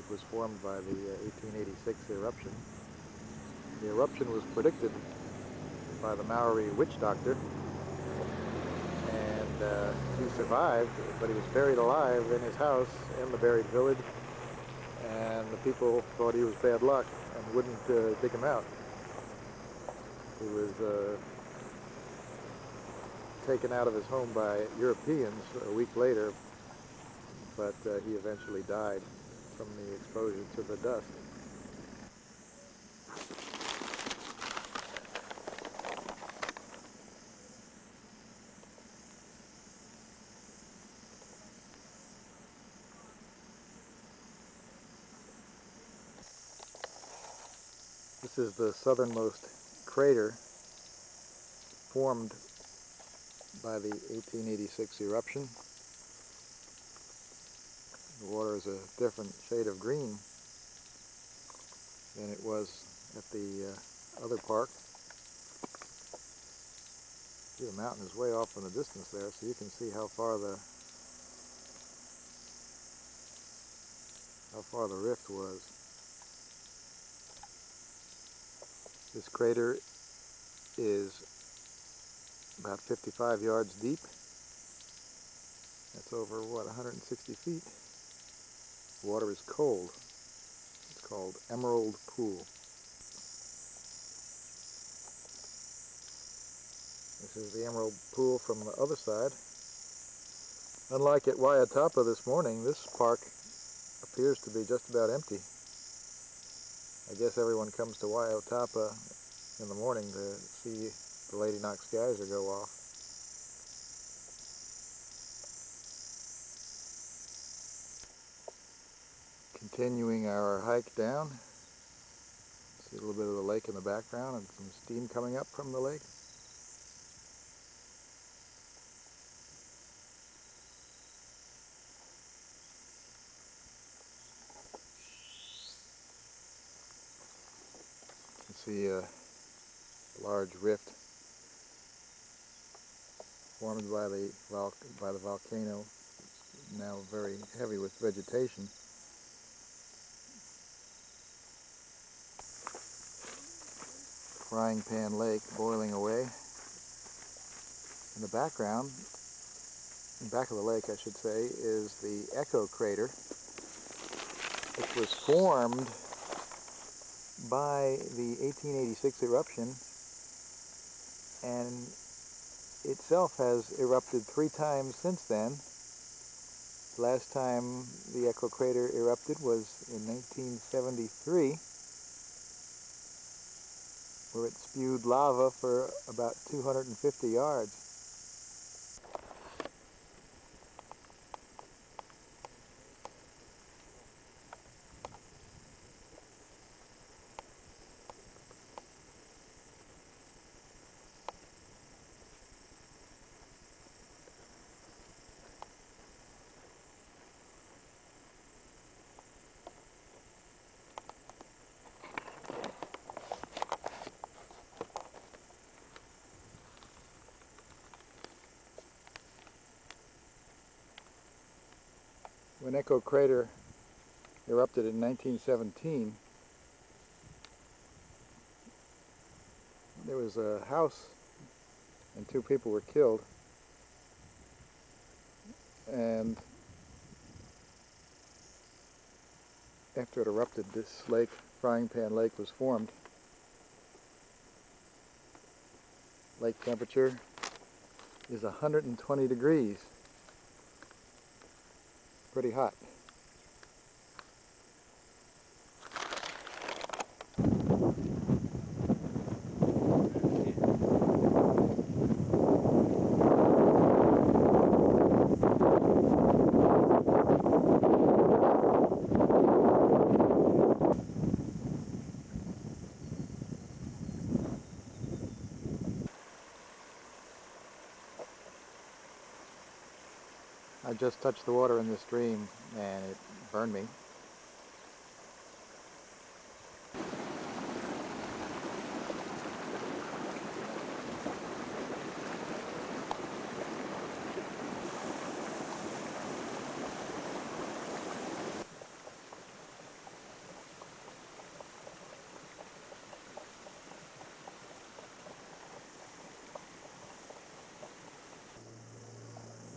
lake was formed by the 1886 eruption. The eruption was predicted by the Maori witch doctor, and he survived, but he was buried alive in his house in the buried village, and the people thought he was bad luck and wouldn't dig him out. He was taken out of his home by Europeans a week later, but he eventually died from the exposure to the dust. This is the southernmost crater formed by the 1886 eruption. The water is a different shade of green than it was at the other park. See, the mountain is way off in the distance there, so you can see how far the rift was. This crater is about 55 yards deep. That's over, what, 160 feet? The water is cold. It's called Emerald Pool. This is the Emerald Pool from the other side. Unlike at Waiatapa this morning, this park appears to be just about empty. I guess everyone comes to Waiatapa in the morning to see the Lady Knox geyser go off. Continuing our hike down, see a little bit of the lake in the background and some steam coming up from the lake. You can see a large rift formed by the volcano, now very heavy with vegetation. Frying Pan Lake boiling away. In the background, in back of the lake I should say, is the Echo crater, which was formed by the 1886 eruption and itself has erupted 3 times since then. The last time the Echo crater erupted was in 1973, where it spewed lava for about 250 yards. When Echo crater erupted in 1917, there was a house and 2 people were killed, and after it erupted, this lake, Frying Pan Lake, was formed. Lake temperature is 120 degrees. Pretty hot. I just touched the water in this stream and it burned me.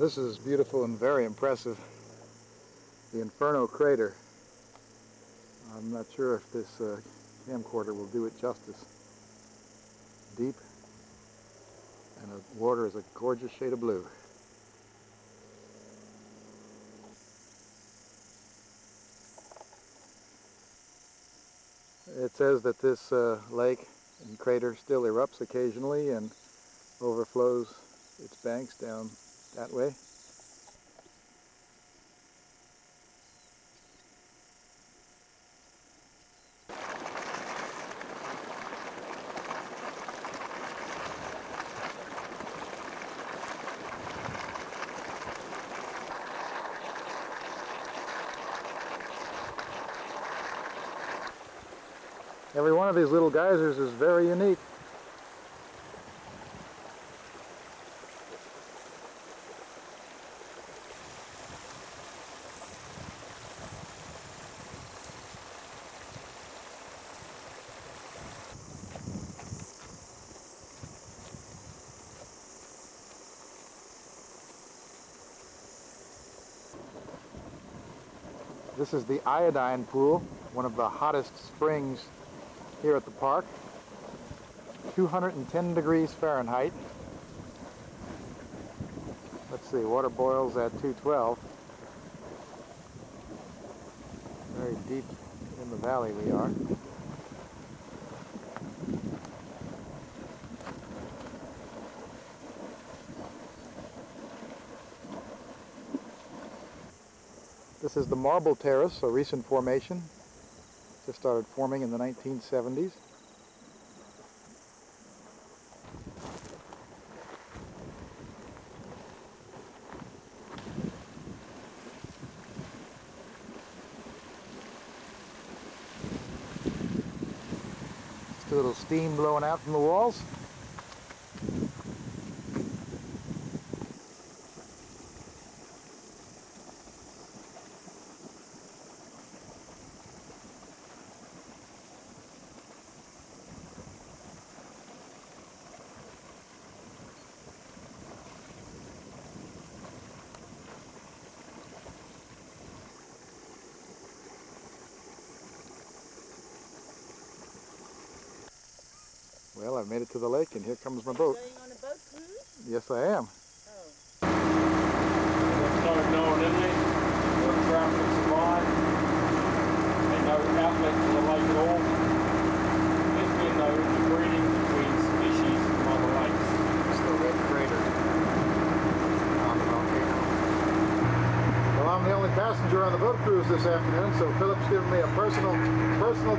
This is beautiful and very impressive. The Inferno crater. I'm not sure if this camcorder will do it justice. Deep, and the water is a gorgeous shade of blue. It says that this lake and crater still erupts occasionally and overflows its banks down that way. Every one of these little geysers is very unique. This is the Iodine Pool, one of the hottest springs here at the park. 210 degrees Fahrenheit. Let's see, water boils at 212. Very deep in the valley we are. This is the Marble Terrace, a recent formation. Just started forming in the 1970s. Just a little steam blowing out from the walls. Well, I've made it to the lake, and here comes my boat. Going on a boat cruise? Yes, I am. Oh. Started knowing, didn't they? No traffic survive. And no outlet to the lake at all. There's been no interbreeding between species from other lakes. It's the red crater on the volcano. Well, I'm the only passenger on the boat cruise this afternoon, so Philip's giving me a personal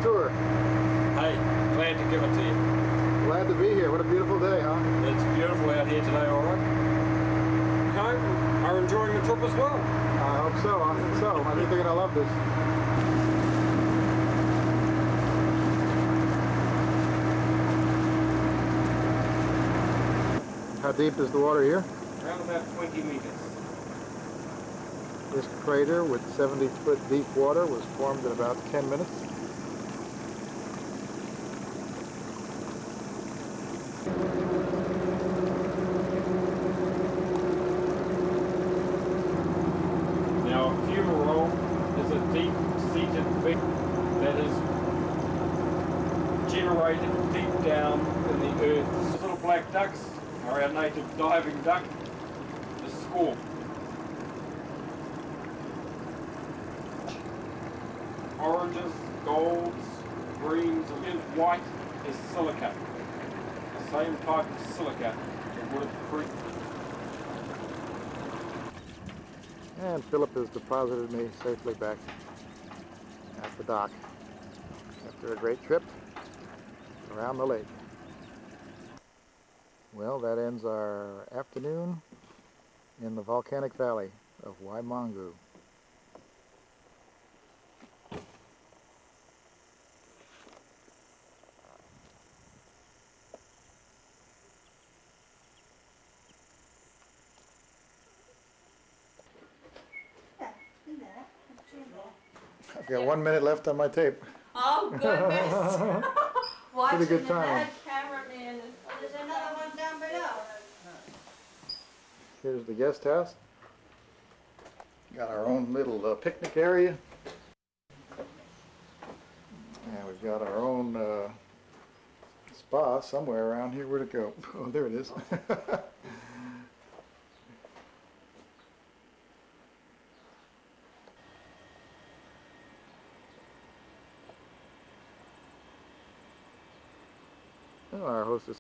tour. Hey, glad to give it to you. Glad to be here. What a beautiful day, huh? It's beautiful out here today, alright. Okay, are enjoying the trip as well? I hope so. I think so. I think they're going to love this. How deep is the water here? Around about 20 meters. This crater with 70-foot deep water was formed in about 10 minutes. Now, a fumarole is a deep-seated vent that is generated deep down in the earth. These little black ducks are our native diving duck, the squaw. Oranges, golds, greens, and white is silica. The same type of silica that would have creek. And Philip has deposited me safely back at the dock after a great trip around the lake. Well, that ends our afternoon in the volcanic valley of Waimangu. I've got 1 minute left on my tape. Oh, goodness. Watching Pretty good the time. bad cameraman. There's another one down below. Here's the guest house. Got our own little picnic area. And we've got our own spa somewhere around here. Where'd it go? Oh, there it is. Well, our hostess